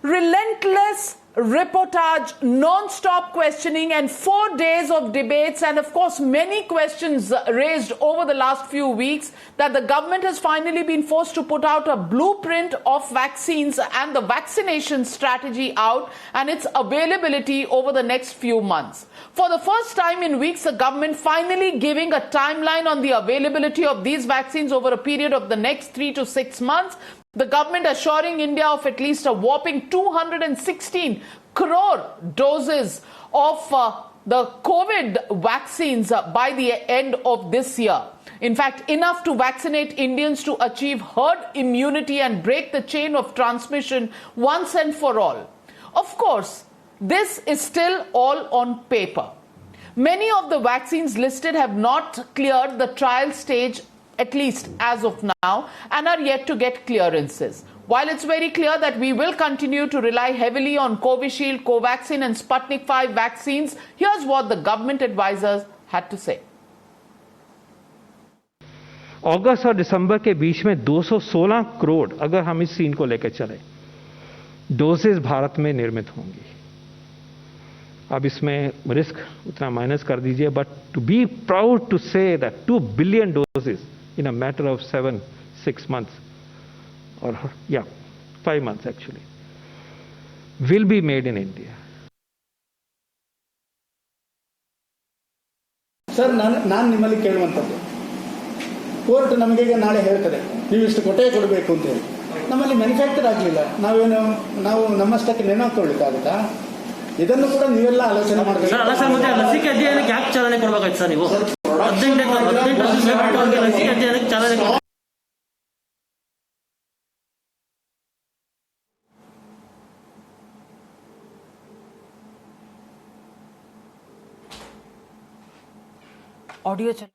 relentless reportage, non-stop questioning and 4 days of debates and of course many questions raised over the last few weeks, that the government has finally been forced to put out a blueprint of vaccines and the vaccination strategy out and its availability over the next few months. For the first time in weeks, the government finally giving a timeline on the availability of these vaccines over a period of the next 3 to 6 months. The government assuring India of at least a whopping 216 crore doses of the COVID vaccines by the end of this year. In fact, enough to vaccinate Indians to achieve herd immunity and break the chain of transmission once and for all. Of course, this is still all on paper. Many of the vaccines listed have not cleared the trial stage, at least as of now, and are yet to get clearances. While it's very clear that we will continue to rely heavily on Covishield, Covaxin and Sputnik 5 vaccines, here's what the government advisors had to say. अगस्त और दिसंबर के बीच में 216 करोड़ अगर हम इस scene को लेकर चले, doses Bharat में निर्मित होंगी. अब इसमें रिस्क उतना माइनस कर दीजिए, but to be proud to say that 2 billion doses in a matter of 7-6 months, or 5 months actually, will be made in India. Sir, ನಾನು ನಿಮ್ಮಲ್ಲಿ ಕೇಳುವಂಥದ್ದು, ಕೋರ್ಟ್ ನಮಗೆ ನಾಳೆ ಹೇಳ್ತದೆ ನೀವು ಇಷ್ಟು ಕೊಡಬೇಕು ಅಂತ ಹೇಳಿ. ನಮ್ಮಲ್ಲಿ ಮ್ಯಾನುಫ್ಯಾಕ್ಚರ್ ಆಗಲಿಲ್ಲ, ನಾವು ನಮ್ಮಷ್ಟಕ್ಕೆ ನೆನಕೊಳ್ಳಿಕ್ಕಾಗುತ್ತಾ? ಇದನ್ನು ಕೂಡ ನೀವೆಲ್ಲ ಆಲೋಚನೆ ಮಾಡಬೇಕು. ಲಸಿಕೆ ಅಧ್ಯಯನಕ್ಕೆ ಯಾಕೆ ಚಾಲನೆ ಕೊಡಬೇಕಾಯ್ತು ಸರ್ ನೀವು? ऑडियो चल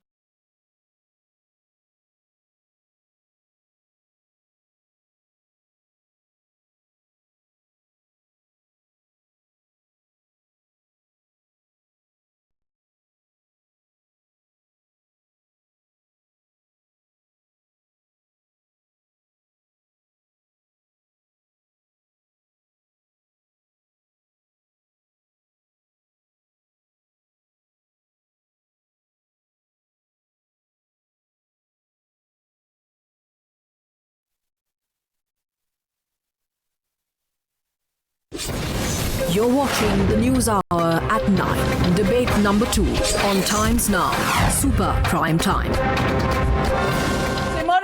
You're watching the News Hour at 9. Debate number 2 on Times Now. Super Prime Time.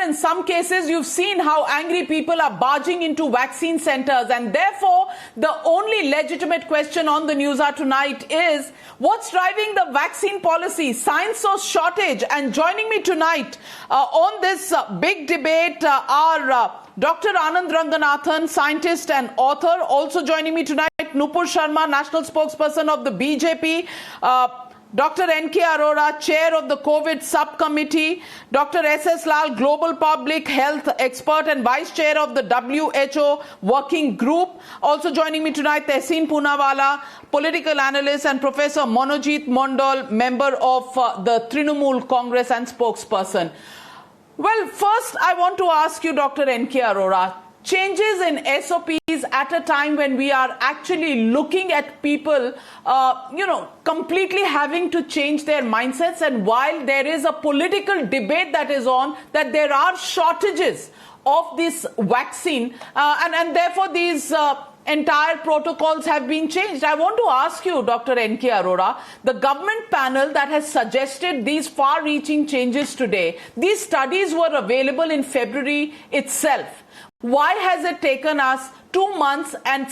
In some cases, you've seen how angry people are barging into vaccine centers, and therefore the only legitimate question on the News Hour tonight is what's driving the vaccine policy, science or shortage? And joining me tonight on this big debate are Dr. Anand Ranganathan, scientist and author. Also joining me tonight, Nupur Sharma, national spokesperson of the BJP. Dr. N.K. Arora, chair of the COVID subcommittee. Dr. S.S. Lal, global public health expert and vice chair of the WHO working group. Also joining me tonight, Tehseen Poonawala, political analyst, and Professor Monojit Mondal, member of the Trinamool Congress and spokesperson. Well, first I want to ask you, Dr. N.K. Arora, changes in SOPs at a time when we are actually looking at people, completely having to change their mindsets, and while there is a political debate that is on, that there are shortages of this vaccine, and therefore these entire protocols have been changed. I want to ask you, Dr. N.K. Arora, the government panel that has suggested these far-reaching changes today, these studies were available in February itself. Why has it taken us 2 months and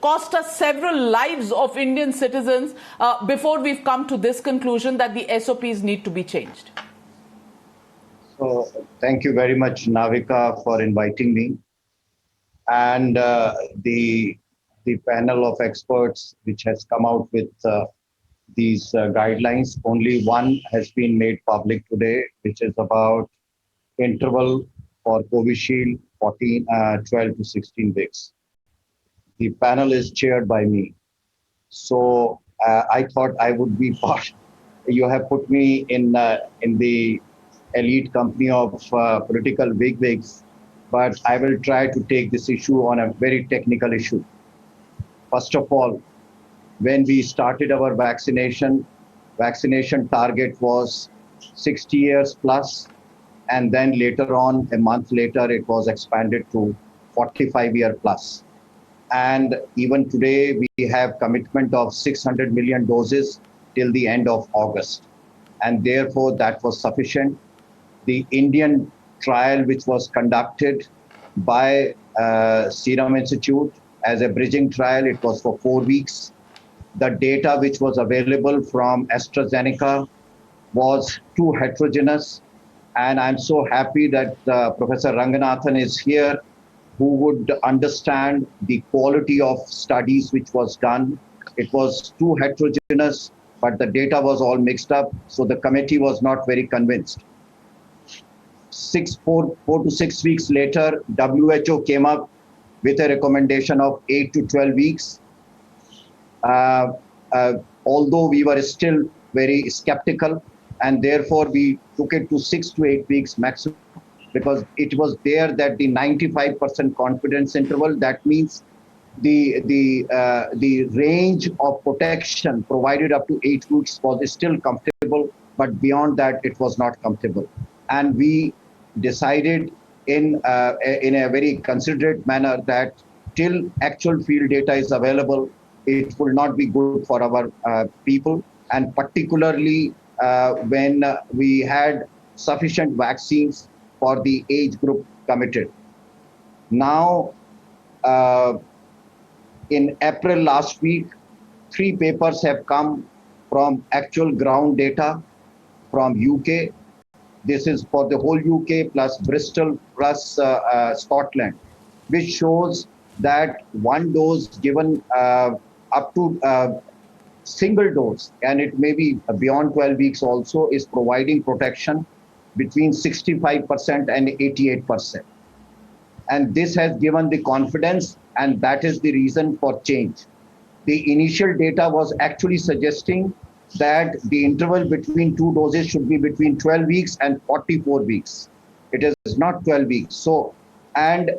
cost us several lives of Indian citizens before we've come to this conclusion that the SOPs need to be changed? So, thank you very much, Navika, for inviting me. And the panel of experts which has come out with these guidelines, only one has been made public today, which is about interval for Covishield, 12 to 16 weeks. The panel is chaired by me. So I thought I would be part. You have put me in the elite company of political bigwigs but I will try to take this issue on a very technical issue. First of all, when we started our vaccination target was 60 years plus, and then later on, a month later, it was expanded to 45-year plus. And even today, we have commitment of 600 million doses till the end of August. And therefore, that was sufficient. The Indian trial, which was conducted by Serum Institute as a bridging trial, it was for 4 weeks. The data which was available from AstraZeneca was too heterogeneous. And I'm so happy that Professor Ranganathan is here, who would understand the quality of studies which was done. It was too heterogeneous, but the data was all mixed up. So the committee was not very convinced. 4 to 6 weeks later, WHO came up with a recommendation of 8 to 12 weeks. Although we were still very skeptical, and therefore we took it to 6 to 8 weeks maximum, because it was there that the 95% confidence interval, that means the range of protection provided up to 8 weeks was still comfortable, but beyond that it was not comfortable. And we decided in a very considerate manner that till actual field data is available, it will not be good for our people, and particularly when we had sufficient vaccines for the age group committed. Now, in April last week, 3 papers have come from actual ground data from UK. This is for the whole UK plus Bristol plus Scotland, which shows that one dose given up to single dose, and it may be beyond 12 weeks also, is providing protection between 65% and 88%. And this has given the confidence, and that is the reason for change. The initial data was actually suggesting that the interval between 2 doses should be between 12 weeks and 44 weeks. It is not 12 weeks. So, and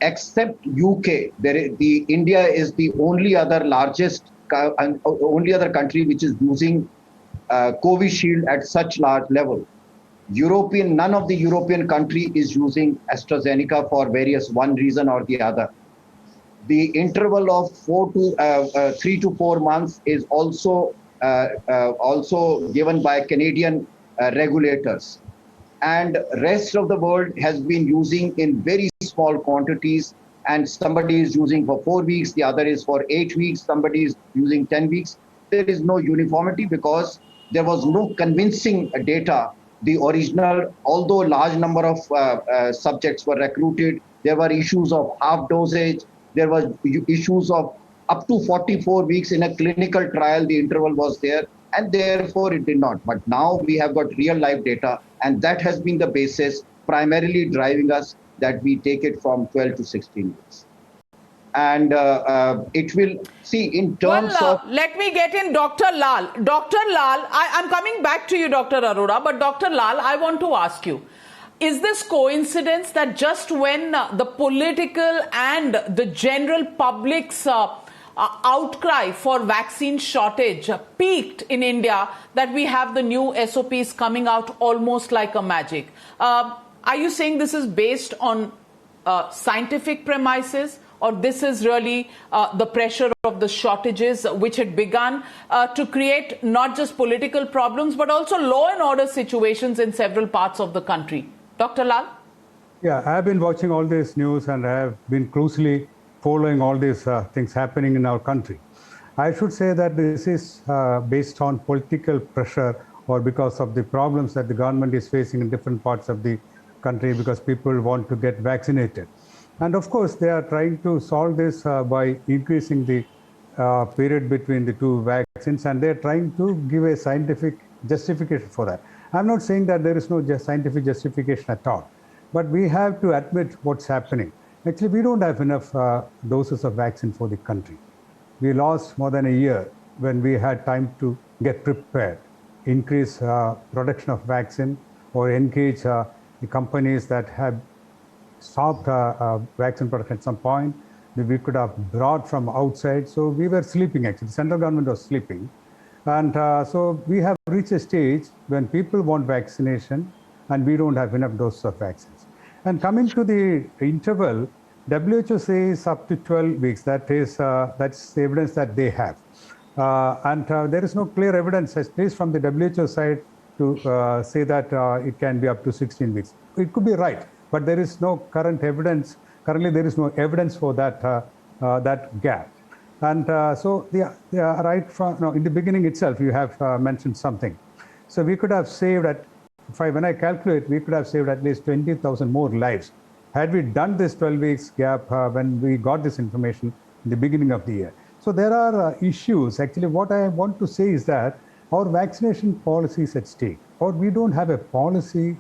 except UK, India is the only other country which is using Covishield at such large level. None of the European country is using AstraZeneca for one reason or the other. The interval of 3 to 4 months is also given by Canadian regulators, and rest of the world has been using in very small quantities, and somebody is using for 4 weeks, the other is for 8 weeks, somebody is using 10 weeks. There is no uniformity because there was no convincing data. The original, although large number of subjects were recruited, there were issues of half dosage, there were issues of up to 44 weeks in a clinical trial, the interval was there, and therefore it did not. But now we have got real life data, and that has been the basis primarily driving us that we take it from 12 to 16 weeks. And it will, see, in terms of... Let me get in Dr. Lal. Dr. Lal, I'm coming back to you, Dr. Arora, but Dr. Lal, I want to ask you, is this coincidence that just when the political and the general public's outcry for vaccine shortage peaked in India, that we have the new SOPs coming out almost like a magic? Are you saying this is based on scientific premises, or this is really the pressure of the shortages which had begun to create not just political problems but also law and order situations in several parts of the country? Dr. Lal? Yeah, I have been watching all this news and I have been closely following all these things happening in our country. I should say that this is based on political pressure, or because of the problems that the government is facing in different parts of the country, because people want to get vaccinated. And of course, they are trying to solve this by increasing the period between the 2 vaccines, and they're trying to give a scientific justification for that. I'm not saying that there is no scientific justification at all, but we have to admit what's happening. Actually, we don't have enough doses of vaccine for the country. We lost more than a year when we had time to get prepared, increase production of vaccine, or engage the companies that have stopped vaccine production at some point. We could have brought from outside. So we were sleeping actually. The central government was sleeping. And so we have reached a stage when people want vaccination and we don't have enough doses of vaccines. And coming to the interval, WHO says up to 12 weeks. That's the evidence that they have. And there is no clear evidence, at least from the WHO side, to say that it can be up to 16 weeks. It could be right, but there is no current evidence. Currently, there is no evidence for that gap. And so, right from in the beginning itself, you have mentioned something. So we could have saved when I calculate, we could have saved at least 20,000 more lives had we done this 12 weeks gap when we got this information in the beginning of the year. So there are issues. Actually, what I want to say is that our vaccination policy is at stake, or we don't have a policy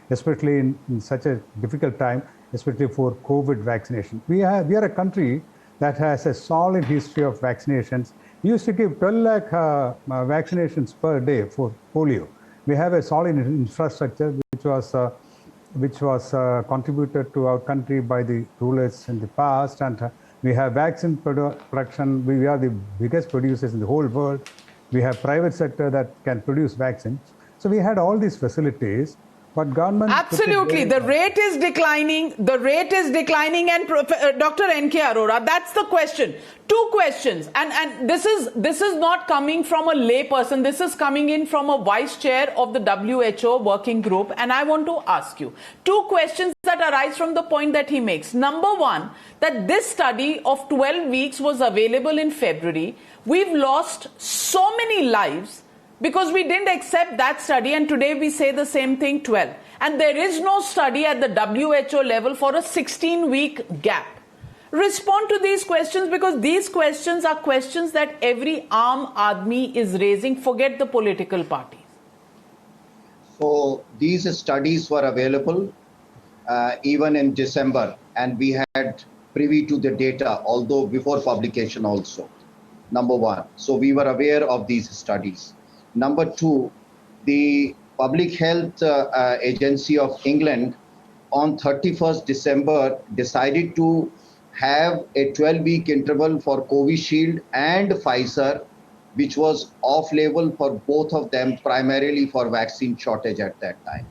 especially in such a difficult time, especially for COVID vaccination. We are a country that has a solid history of vaccinations. We used to give 12 lakh vaccinations per day for polio. We have a solid infrastructure which was contributed to our country by the rulers in the past, and we have vaccine production. We are the biggest producers in the whole world. We have private sector that can produce vaccines. So we had all these facilities, but government... Absolutely. The rate is declining. The rate is declining. And Dr. N.K. Arora, that's the question. Two questions. And this is not coming from a lay person. This is coming in from a vice chair of the WHO working group. And I want to ask you two questions that arise from the point that he makes. Number one, that this study of 12 weeks was available in February. We've lost so many lives because we didn't accept that study, and today we say the same thing, 12. And there is no study at the WHO level for a 16-week gap. Respond to these questions, because these questions are questions that every Aam Aadmi is raising. Forget the political parties. So these studies were available even in December, and we had privy to the data, although before publication also, number one. So we were aware of these studies. Number two, the Public Health Agency of England on 31st December decided to have a 12-week interval for Covishield and Pfizer, which was off-label for both of them, primarily for vaccine shortage at that time.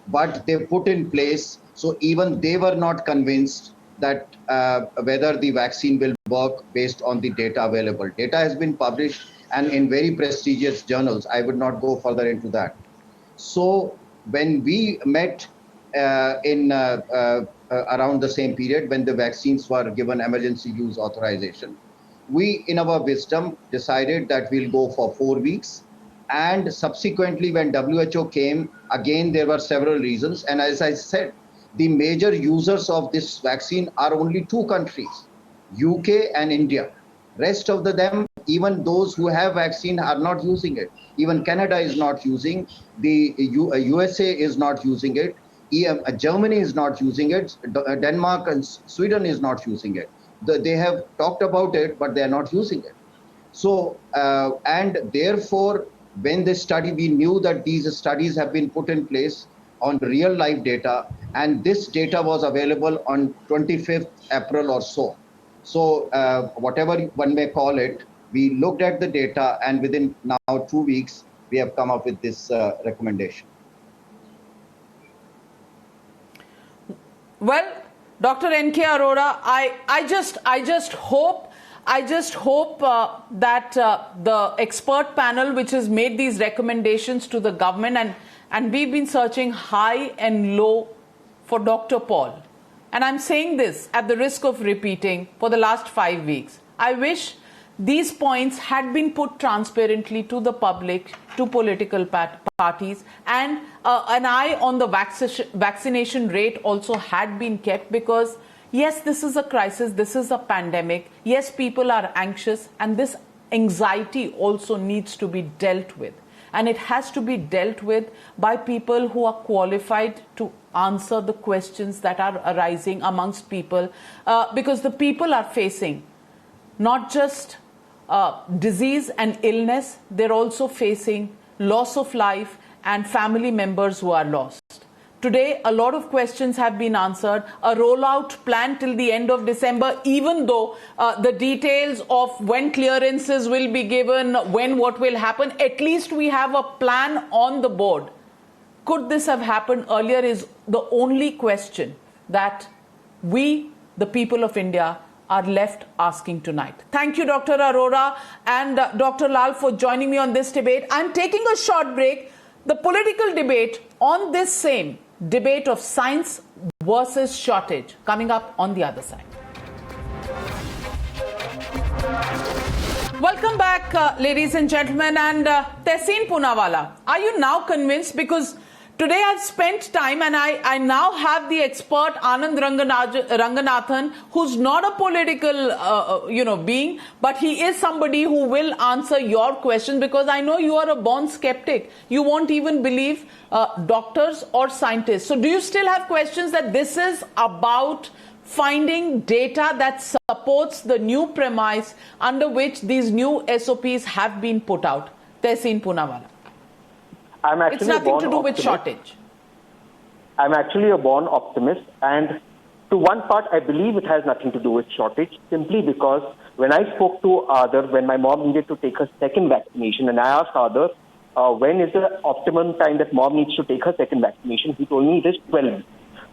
But they put in place, so even they were not convinced that whether the vaccine will work based on the data available. Data has been published and in very prestigious journals. I would not go further into that. So when we met around the same period when the vaccines were given emergency use authorization, we, in our wisdom, decided that we'll go for 4 weeks. And subsequently, when WHO came, again, there were several reasons. And as I said, the major users of this vaccine are only two countries, UK and India. Rest of them, even those who have vaccine, are not using it. Even Canada is not using. The USA is not using it. Germany is not using it. Denmark and Sweden is not using it. They have talked about it, but they are not using it. So, and therefore, when this study, we knew that these studies have been put in place on real life data, and this data was available on 25th April or so. So whatever one may call it, we looked at the data, and within now 2 weeks, we have come up with this recommendation. Well, Dr. N.K. Arora, I just hope that the expert panel which has made these recommendations to the government, and we've been searching high and low for Dr. Paul. And I'm saying this at the risk of repeating for the last 5 weeks. I wish these points had been put transparently to the public, to political parties, and an eye on the vaccination rate also had been kept, because yes, this is a crisis, this is a pandemic. Yes, people are anxious, and this anxiety also needs to be dealt with. And it has to be dealt with by people who are qualified to answer the questions that are arising amongst people, because the people are facing not just disease and illness, they're also facing loss of life and family members who are lost. Today, a lot of questions have been answered. A rollout plan till the end of December, even though the details of when clearances will be given, when what will happen, at least we have a plan on the board. Could this have happened earlier is the only question that we, the people of India, are left asking tonight. Thank you, Dr. Arora and Dr. Lal, for joining me on this debate. I'm taking a short break. The political debate on this same debate of science versus shortage coming up on the other side. Welcome back, ladies and gentlemen, and Tehseen Poonawalla. Are you now convinced? Because today I've spent time and I now have the expert Anand Ranganathan, who's not a political being, but he is somebody who will answer your questions, because I know you are a born skeptic. You won't even believe doctors or scientists. So do you still have questions that this is about finding data that supports the new premise under which these new SOPs have been put out? Tehseen Poonawalla. It's nothing to do with shortage. I'm actually a born optimist, and to one part, I believe it has nothing to do with shortage, simply because when I spoke to Aadar, when my mom needed to take her second vaccination, and I asked Aadar, when is the optimum time that mom needs to take her second vaccination, he told me it is 12 weeks.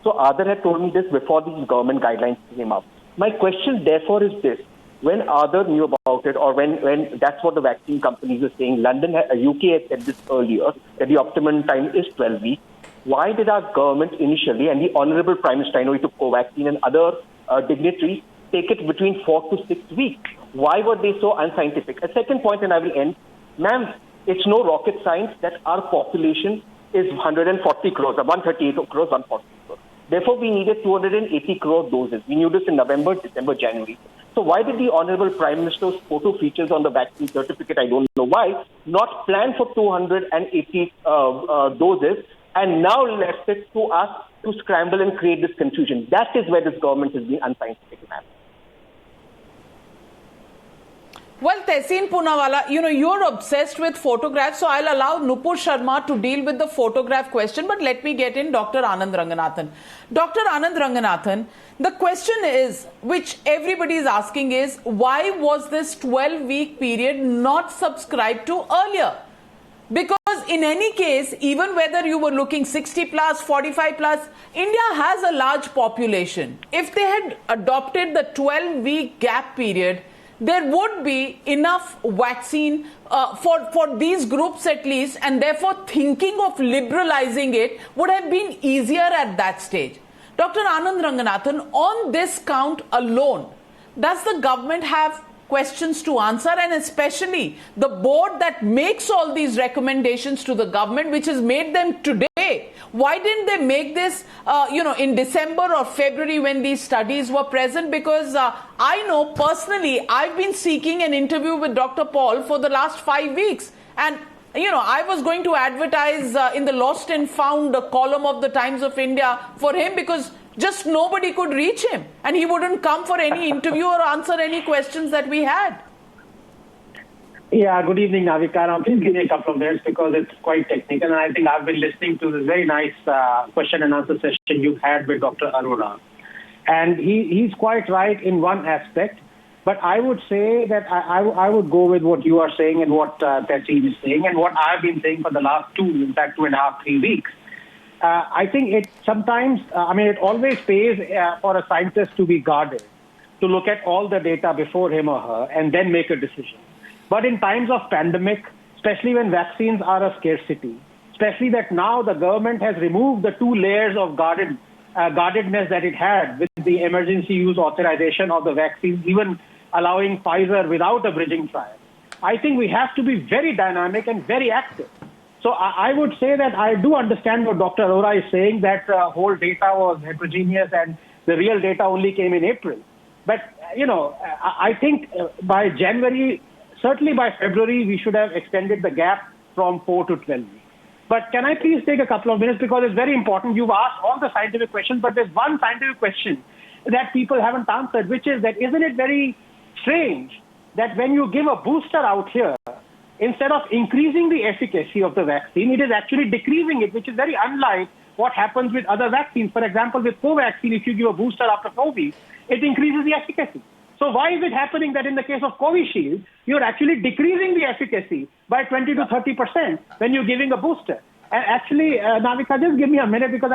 So Aadar had told me this before these government guidelines came out. My question, therefore, is this. When Aadar knew about it, or when that's what the vaccine companies are saying, UK had said this earlier, that the optimum time is 12 weeks. Why did our government initially, and the Honorable Prime Minister, I know he took Covaxin and other dignitaries, take it between 4 to 6 weeks? Why were they so unscientific? A second point, and I will end. Ma'am, it's no rocket science that our population is 140 crores, 138 crores, 140 crores. Therefore, we needed 280 crore doses. We knew this in November, December, January. So why did the Honorable Prime Minister's photo features on the vaccine certificate, I don't know why, not plan for 280 doses and now left it to us to scramble and create this confusion? That is where this government is being unscientific, ma'am. Well, Tehseen Poonawalla, you're obsessed with photographs, so I'll allow Nupur Sharma to deal with the photograph question, but let me get in Dr. Anand Ranganathan. Dr. Anand Ranganathan, the question is, which everybody is asking is, why was this 12-week period not subscribed to earlier? Because in any case, even whether you were looking 60 plus, 45 plus, India has a large population. If they had adopted the 12-week gap period, there would be enough vaccine for these groups at least, and therefore thinking of liberalizing it would have been easier at that stage. Dr. Anand Ranganathan, on this count alone, does the government have questions to answer, and especially the board that makes all these recommendations to the government, which has made them today? Why didn't they make this, in December or February when these studies were present? Because I know personally, I've been seeking an interview with Dr. Paul for the last 5 weeks. And, I was going to advertise in the Lost and Found column of the Times of India for him, because just nobody could reach him. And he wouldn't come for any interview or answer any questions that we had. Yeah, good evening, Navika. Please give me a couple of minutes because it's quite technical. And I think I've been listening to this very nice question and answer session you've had with Dr. Arora. And he's quite right in one aspect. But I would say that I would go with what you are saying and what Tehseen is saying and what I've been saying for the last 2.5, 3 weeks. I think it sometimes, it always pays for a scientist to be guarded, to look at all the data before him or her and then make a decision. But in times of pandemic, especially when vaccines are a scarcity, especially that now the government has removed the 2 layers of guardedness that it had with the emergency use authorization of the vaccine, even allowing Pfizer without a bridging trial. I think we have to be very dynamic and very active. So I would say that I do understand what Dr. Arora is saying, that whole data was heterogeneous and the real data only came in April. But, I think by January, certainly by February, we should have extended the gap from 4 to 12 weeks. But can I please take a couple of minutes, because it's very important. You've asked all the scientific questions, but there's one scientific question that people haven't answered, which is that isn't it very strange that when you give a booster out here, instead of increasing the efficacy of the vaccine, it is actually decreasing it, which is very unlike what happens with other vaccines. For example, with Covaxin, if you give a booster after 4 weeks, it increases the efficacy. So why is it happening that in the case of Covishield, you're actually decreasing the efficacy by 20 to 30% when you're giving a booster? And actually, Navika, just give me a minute because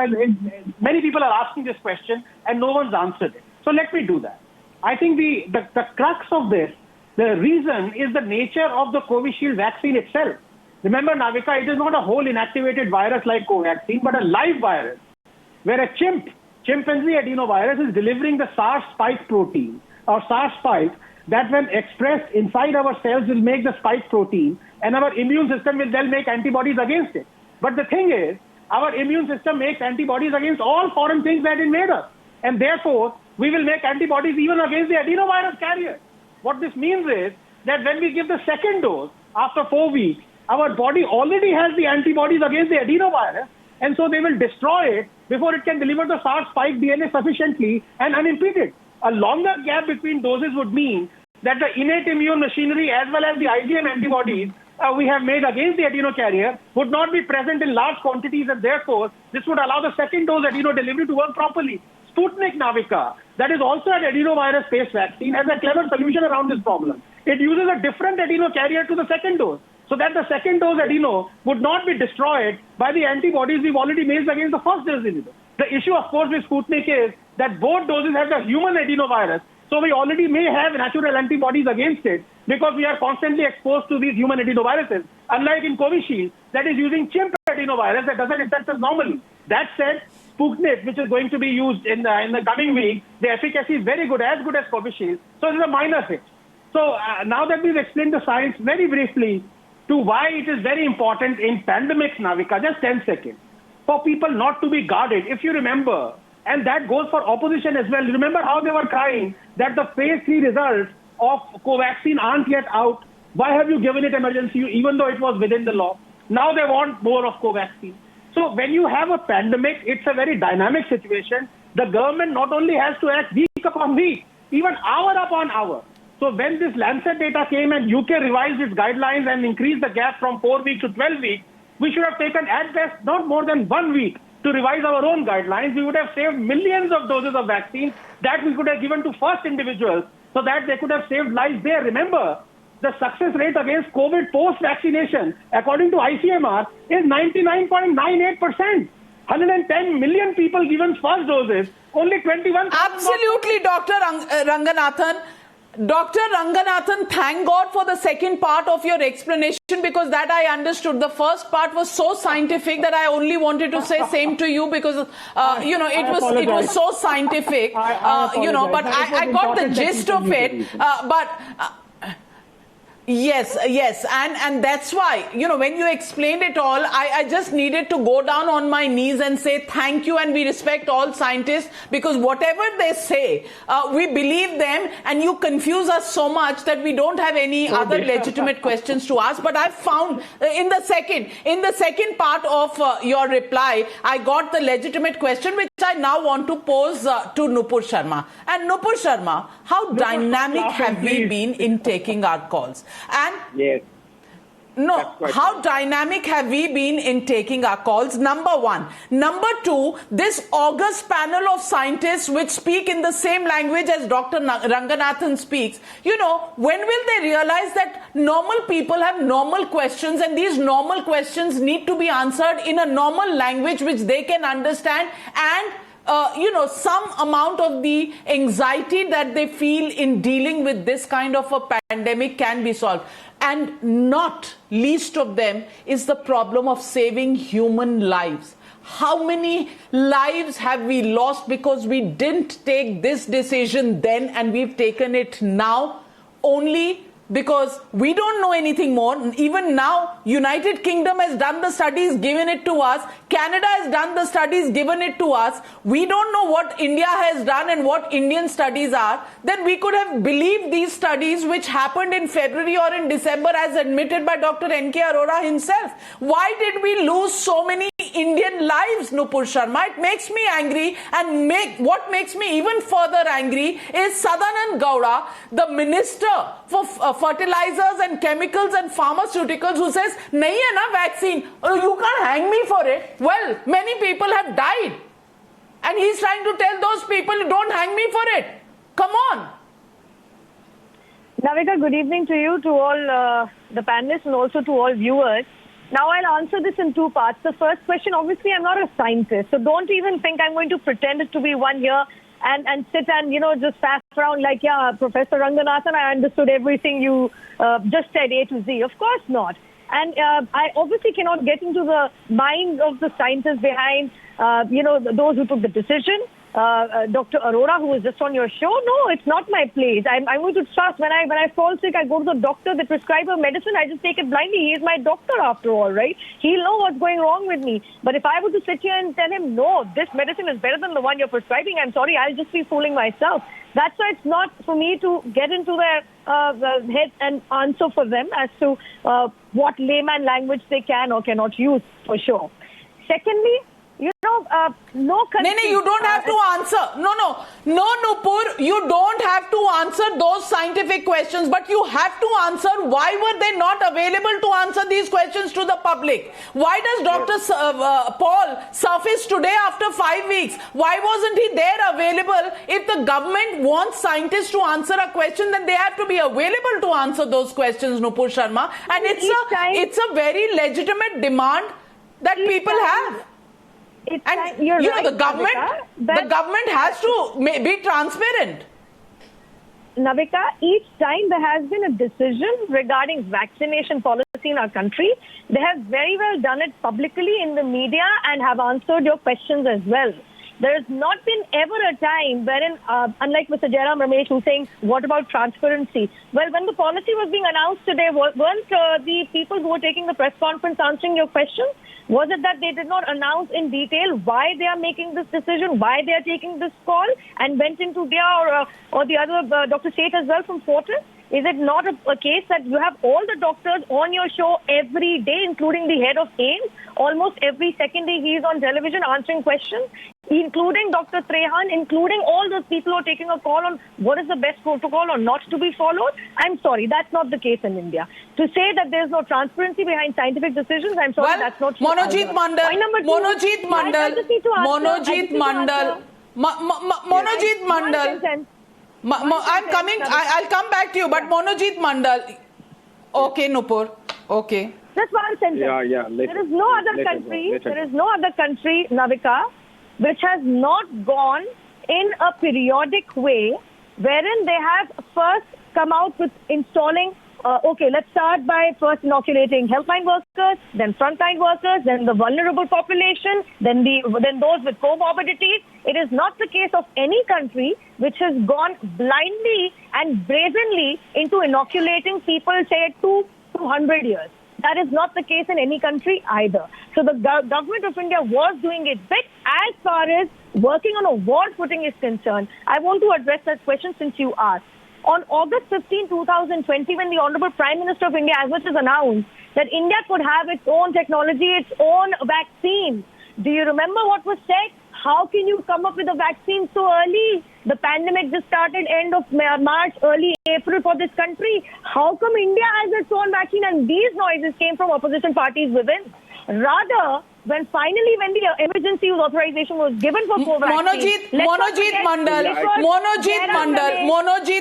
many people are asking this question and no one's answered it. So let me do that. I think the crux of this, the reason is the nature of the Covishield vaccine itself. Remember, Navika, it is not a whole inactivated virus like Covaxin, but a live virus where a chimpanzee adenovirus is delivering the SARS spike protein or SARS spike that when expressed inside our cells will make the spike protein and our immune system will then make antibodies against it. But the thing is, our immune system makes antibodies against all foreign things that invade us. And therefore, we will make antibodies even against the adenovirus carrier. What this means is that when we give the second dose after 4 weeks, our body already has the antibodies against the adenovirus, and so they will destroy it before it can deliver the SARS spike DNA sufficiently and unimpeded. A longer gap between doses would mean that the innate immune machinery as well as the IgM antibodies we have made against the adenocarrier would not be present in large quantities, and therefore this would allow the second dose adeno delivery to work properly. Sputnik, Navika, that is also an adenovirus-based vaccine, has a clever solution around this problem. It uses a different adenocarrier to the second dose, so that the second dose adeno would not be destroyed by the antibodies we've already made against the first dose adeno. The issue, of course, with Sputnik is that both doses have the human adenovirus, so we already may have natural antibodies against it because we are constantly exposed to these human adenoviruses, unlike in Covishield, that is using chimp adenovirus that doesn't infect us normally. That said, Sputnik, which is going to be used in the coming week, the efficacy is very good, as good as Covishield, so it is a minor hit. So now that we've explained the science very briefly to why it is very important in pandemics, Navika, just 10 seconds, for people not to be guarded. If you remember, and that goes for opposition as well, remember how they were crying that the phase 3 results of Covaxin aren't yet out. Why have you given it emergency even though it was within the law? Now they want more of Covaxin. So when you have a pandemic, it's a very dynamic situation. The government not only has to act week upon week, even hour upon hour. So when this Lancet data came and UK revised its guidelines and increased the gap from 4 weeks to 12 weeks, we should have taken at best not more than 1 week to revise our own guidelines. We would have saved millions of doses of vaccine that we could have given to first individuals so that they could have saved lives there. Remember, the success rate against COVID post-vaccination, according to ICMR, is 99.98%. 110 million people given first doses, only 21. Absolutely, Dr. Ranganathan. Dr. Ranganathan, thank God for the second part of your explanation, because that I understood. The first part was so scientific that I only wanted to say same to you because, it was so scientific, but I got the gist of it. Yes, and that's why, when you explained it all, I just needed to go down on my knees and say thank you, and we respect all scientists, because whatever they say, we believe them, and you confuse us so much that we don't have any other legitimate questions to ask. But I found in the second part of your reply, I got the legitimate question, which I now want to pose to Nupur Sharma. And Nupur Sharma, how dynamic have we been in taking our calls? And yes. No, how dynamic have we been in taking our calls? Number one. Number two, this august panel of scientists which speak in the same language as Dr. Ranganathan speaks, when will they realize that normal people have normal questions, and these normal questions need to be answered in a normal language which they can understand, and some amount of the anxiety that they feel in dealing with this kind of a pandemic can be solved. And not least of them is the problem of saving human lives. How many lives have we lost because we didn't take this decision then and we've taken it now? Only because we don't know anything more. Even now, United Kingdom has done the studies, given it to us. Canada has done the studies, given it to us. We don't know what India has done and what Indian studies are. Then we could have believed these studies which happened in February or in December, as admitted by Dr. N.K. Arora himself. Why did we lose so many Indian lives, Nupur Sharma. It makes me angry, and what makes me even further angry is Sadanand Gowda, the Minister for Fertilizers and Chemicals and Pharmaceuticals, who says, nahi hai na vaccine, you can't hang me for it. Well, many people have died. And he's trying to tell those people, don't hang me for it. Come on. Navika, good evening to you, to all the panelists and also to all viewers. Now I'll answer this in two parts. The first question, obviously I'm not a scientist, so don't even think I'm going to pretend it to be one here and sit and, just faff around like, yeah, Professor Ranganathan, I understood everything you just said A to Z. Of course not. And I obviously cannot get into the minds of the scientists behind, those who took the decision. Dr. Arora, who was just on your show, no, it's not my place. I'm going to trust. When I fall sick, I go to the doctor. They prescribe a medicine. I just take it blindly. He is my doctor after all, right? He'll know what's going wrong with me. But if I were to sit here and tell him, no, this medicine is better than the one you're prescribing, I'm sorry, I'll just be fooling myself. That's why it's not for me to get into their heads and answer for them as to what layman language they can or cannot use, for sure. Secondly, no country... No, you don't have to answer. No, Nupur, you don't have to answer those scientific questions, but you have to answer why were they not available to answer these questions to the public? Why does Dr. Paul surface today after 5 weeks? Why wasn't he there available? If the government wants scientists to answer a question, then they have to be available to answer those questions, Nupur Sharma. And it's a very legitimate demand that people have. And right, the government has to be transparent. Navika, each time there has been a decision regarding vaccination policy in our country, they have very well done it publicly in the media and have answered your questions as well. There has not been ever a time wherein, unlike Mr. Jairam Ramesh, who's saying, what about transparency? Well, when the policy was being announced today, weren't the people who were taking the press conference answering your questions? Was it that they did not announce in detail why they are making this decision, why they are taking this call, and went into their or the other Dr. Seth as well from Fortis? Is it not a case that you have all the doctors on your show every day, including the head of AIIMS? Almost every second day he is on television answering questions, including Dr. Trehan, including all those people who are taking a call on what is the best protocol or not to be followed. I'm sorry, that's not the case in India. To say that there's no transparency behind scientific decisions, I'm sorry, that's not true. Monojit Mandal, I'm coming, I'll come back to you, but Monojit Mandal. Okay, Nupur. Okay. Just one sentence. There is no other country, Navika, which has not gone in a periodic way wherein they have first come out with installing, let's start by first inoculating helpline workers, then frontline workers, then the vulnerable population, then those with comorbidities. It is not the case of any country which has gone blindly and brazenly into inoculating people, say, 200 years. That is not the case in any country either. So the government of India was doing its bit as far as working on a war footing is concerned. I want to address that question since you asked. On August 15, 2020, when the Honorable Prime Minister of India, as much as announced that India could have its own technology, its own vaccine, do you remember what was said? How can you come up with a vaccine so early? The pandemic just started end of March, early April for this country. How come India has its own vaccine? And these noises came from opposition parties within. Rather, when the emergency authorization was given for Covaxin, Monojit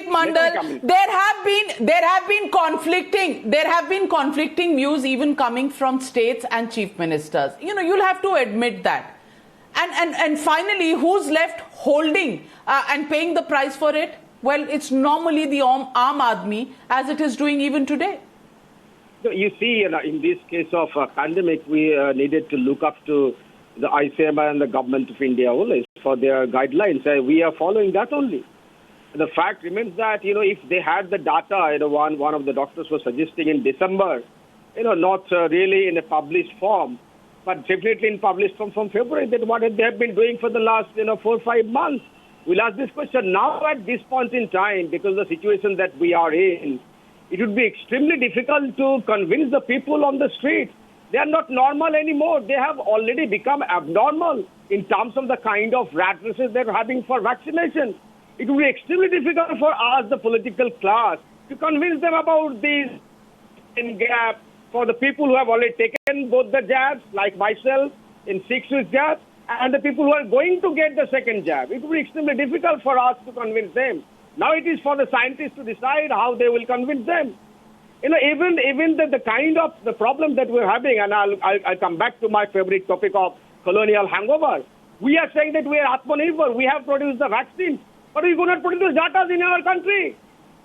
Mandal, there have been conflicting views even coming from states and chief ministers. You'll have to admit that. And finally, who's left holding and paying the price for it? Well, it's normally the Aam Aadmi, as it is doing even today. You see, in this case of pandemic, we needed to look up to the ICMR and the government of India only for their guidelines. We are following that only. The fact remains that, if they had the data, one of the doctors was suggesting in December, not really in a published form, but definitely in published form from February, that what they have been doing for the last, 4 or 5 months. We'll ask this question now at this point in time, because the situation that we are in, it would be extremely difficult to convince the people on the street They are not normal anymore. They have already become abnormal in terms of the kind of rat races they're having for vaccination. It will be extremely difficult for us, the political class, to convince them about this gap for the people who have already taken both the jabs, like myself, in 6 weeks jab, and the people who are going to get the second jab. It will be extremely difficult for us to convince them. Now it is for the scientists to decide how they will convince them. Even the kind of the problem that we're having, and I'll come back to my favorite topic of colonial hangover. We are saying that we are Atmanirbhar, we have produced the vaccine, but we could not produce data in our country.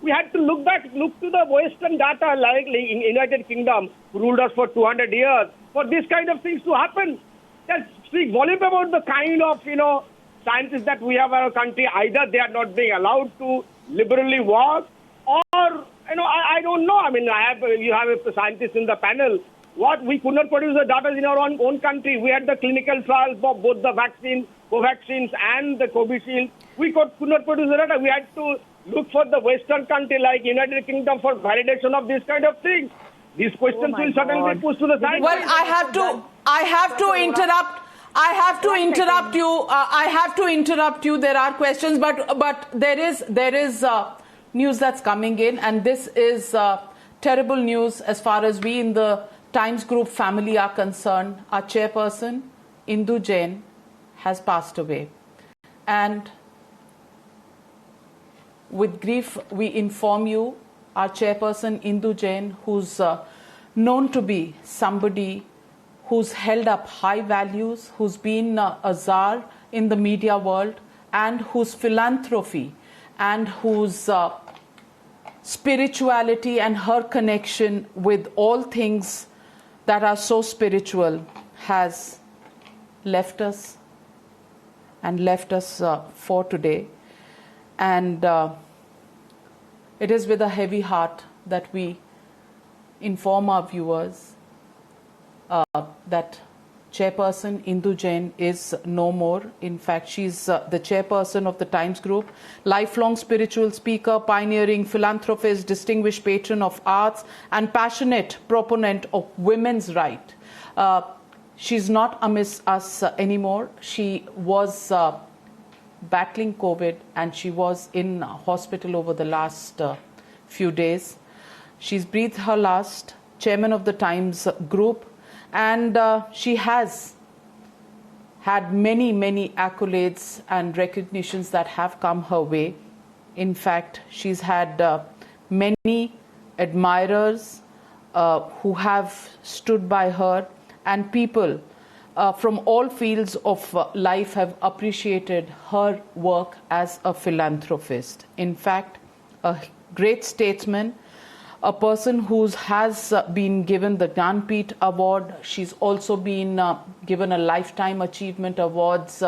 We had to look to the Western data, like in United Kingdom, who ruled us for 200 years, for this kind of things to happen. That speaks volume about the kind of, scientists that we have in our country. Either they are not being allowed to liberally work, or, I don't know. I mean, you have a scientist in the panel. What? We could not produce the data in our own country. We had the clinical trials for both the vaccine, Covaxins and the Covishield. We could not produce the data. We had to look for the Western country like United Kingdom for validation of this kind of thing. These questions will certainly be pushed to the side. Well, I have to interrupt. I have to interrupt you. I have to interrupt you. There are questions, but there is news that's coming in, and this is terrible news as far as we in the Times Group family are concerned. Our chairperson, Indu Jain, has passed away, and with grief, we inform you, our chairperson, Indu Jain, who's known to be somebody who's held up high values, who's been a czar in the media world, and whose philanthropy and whose spirituality and her connection with all things that are so spiritual has left us for today. And it is with a heavy heart that we inform our viewers that chairperson Indu Jain is no more. In fact, she's the chairperson of the Times Group, lifelong spiritual speaker, pioneering philanthropist, distinguished patron of arts, and passionate proponent of women's rights. She's not amidst us anymore. She was battling COVID, and she was in hospital over the last few days. She's breathed her last, chairman of the Times Group, and she has had many, many accolades and recognitions that have come her way. In fact, she's had many admirers who have stood by her, and people from all fields of life have appreciated her work as a philanthropist. In fact, a great statesman, a person who has been given the Jnanpith Award. She's also been given a Lifetime Achievement Awards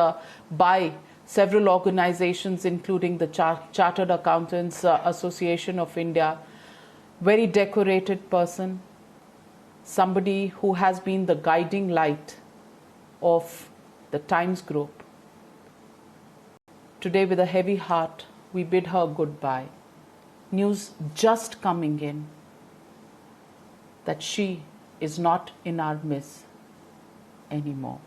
by several organizations, including the Chartered Accountants Association of India. Very decorated person, somebody who has been the guiding light of the Times Group. Today, with a heavy heart, we bid her goodbye. News just coming in that she is not in our midst anymore.